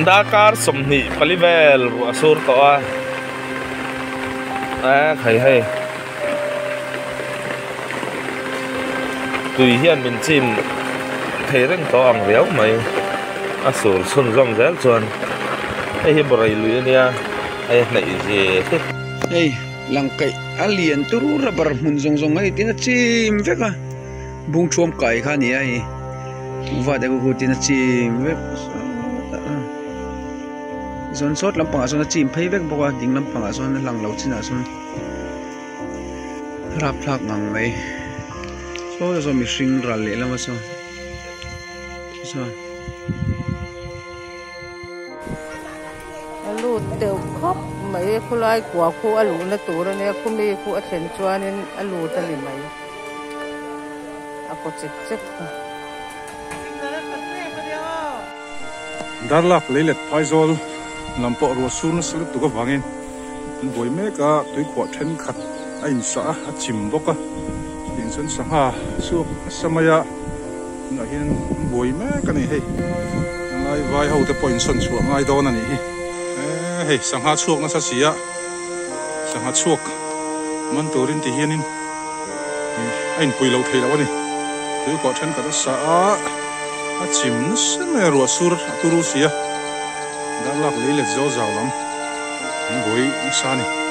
Dakar somni palivel asur to a khai hai tùy hiền mình chim thấy rằng to ang réo mày asur sun rong zel chuan ai hi borai lui ania ai nai je hey lang kai alien turu rabar mun zong zong ai tin chim veka bung chuam kai kha ni ai va de ko tin chim vek zon sot lampang a zon chim phei vek boka ding lampang a zon lang lo china zon rap thak ngang mai so zo mi hring ral le lama so alu teu khop mai khulai kwa khu alu na tur ne khumi khu a then chuanin alu tali mai apo chek chek darlak leilet paizol lampo ro sun slip tu ko wangin boi me ka tui khwa then khat a in sa a chim boka in sun sanga su samaya na hin boi me ka ni hei ngai vai ho te point sun chu ngai do na ni hei sanga chuak na sa sia sanga chuak man turin ti hianin ain pui lo thei lo ni tui khwa then ka sa a chim sen ro sur turu sia darlak leilet zo zaw lam boi sa ni